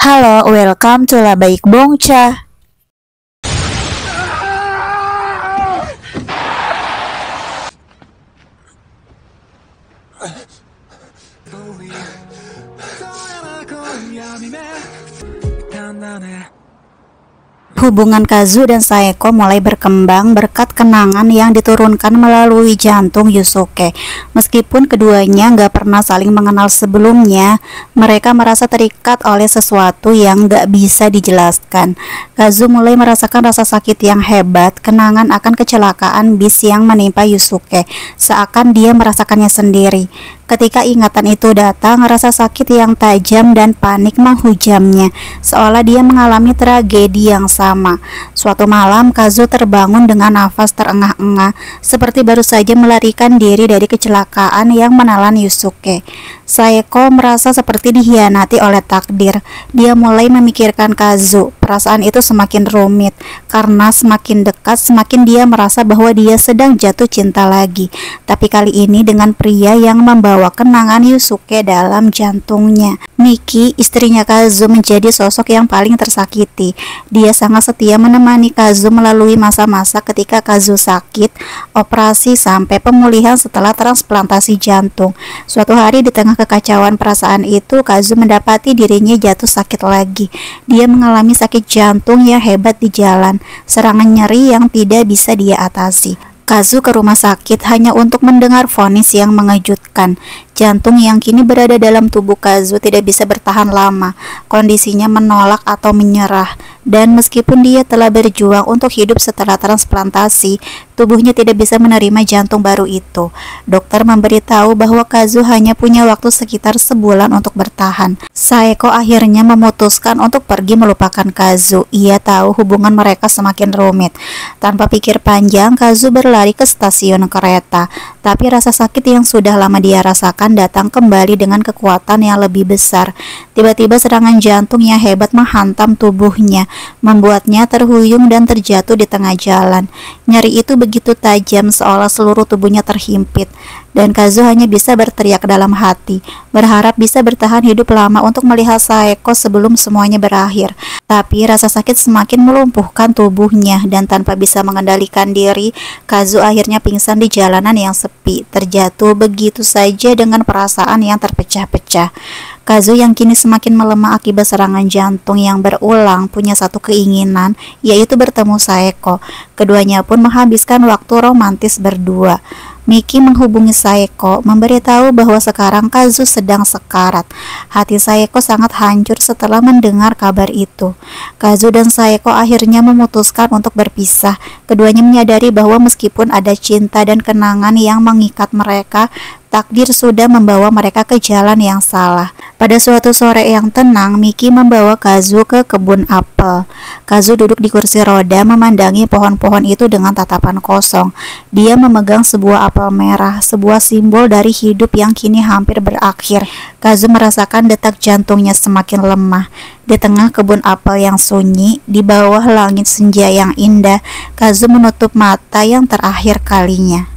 Halo, welcome to Labaik Bongca. Hubungan Kazu dan Saeko mulai berkembang berkat kenangan yang diturunkan melalui jantung Yusuke. Meskipun keduanya nggak pernah saling mengenal sebelumnya, mereka merasa terikat oleh sesuatu yang nggak bisa dijelaskan. Kazu mulai merasakan rasa sakit yang hebat, kenangan akan kecelakaan bis yang menimpa Yusuke, seakan dia merasakannya sendiri. Ketika ingatan itu datang, rasa sakit yang tajam dan panik menghujamnya, seolah dia mengalami tragedi yang sama. Suatu malam, Kazu terbangun dengan nafas terengah-engah, seperti baru saja melarikan diri dari kecelakaan yang menelan Yusuke. Saeko merasa seperti dikhianati oleh takdir. Dia mulai memikirkan Kazu. Perasaan itu semakin rumit, karena semakin dekat, semakin dia merasa bahwa dia sedang jatuh cinta lagi. Tapi kali ini dengan pria yang membawa kenangan Yusuke dalam jantungnya. Miki, istrinya Kazu, menjadi sosok yang paling tersakiti. Dia sangat setia menemani Kazu melalui masa-masa ketika Kazu sakit, operasi sampai pemulihan setelah transplantasi jantung. Suatu hari di tengah kekacauan perasaan itu, Kazu mendapati dirinya jatuh sakit lagi. Dia mengalami sakit jantung yang hebat di jalan, serangan nyeri yang tidak bisa dia atasi. Kazu ke rumah sakit hanya untuk mendengar vonis yang mengejutkan. Jantung yang kini berada dalam tubuh Kazu tidak bisa bertahan lama. Kondisinya menolak atau menyerah. Dan meskipun dia telah berjuang untuk hidup setelah transplantasi, tubuhnya tidak bisa menerima jantung baru itu. Dokter memberitahu bahwa Kazu hanya punya waktu sekitar sebulan untuk bertahan. Saeko akhirnya memutuskan untuk pergi melupakan Kazu. Ia tahu hubungan mereka semakin rumit. Tanpa pikir panjang, Kazu berlari ke stasiun kereta. Tapi rasa sakit yang sudah lama dia rasakan datang kembali dengan kekuatan yang lebih besar. Tiba-tiba serangan jantung yang hebat menghantam tubuhnya, membuatnya terhuyung dan terjatuh di tengah jalan. Nyeri itu begitu tajam seolah seluruh tubuhnya terhimpit, dan Kazu hanya bisa berteriak dalam hati, berharap bisa bertahan hidup lama untuk melihat Saeko sebelum semuanya berakhir. Tapi rasa sakit semakin melumpuhkan tubuhnya, dan tanpa bisa mengendalikan diri, Kazu akhirnya pingsan di jalanan yang sepi, terjatuh begitu saja dengan perasaan yang terpecah-pecah. Kazu yang kini semakin melemah akibat serangan jantung yang berulang punya satu keinginan, yaitu bertemu Saeko. Keduanya pun menghabiskan waktu romantis berdua. Miki menghubungi Saeko, memberitahu bahwa sekarang Kazu sedang sekarat. Hati Saeko sangat hancur setelah mendengar kabar itu. Kazu dan Saeko akhirnya memutuskan untuk berpisah. Keduanya menyadari bahwa meskipun ada cinta dan kenangan yang mengikat mereka, takdir sudah membawa mereka ke jalan yang salah. Pada suatu sore yang tenang, Miki membawa Kazu ke kebun apel. Kazu duduk di kursi roda memandangi pohon-pohon itu dengan tatapan kosong. Dia memegang sebuah apel merah, sebuah simbol dari hidup yang kini hampir berakhir. Kazu merasakan detak jantungnya semakin lemah. Di tengah kebun apel yang sunyi, di bawah langit senja yang indah, Kazu menutup mata yang terakhir kalinya.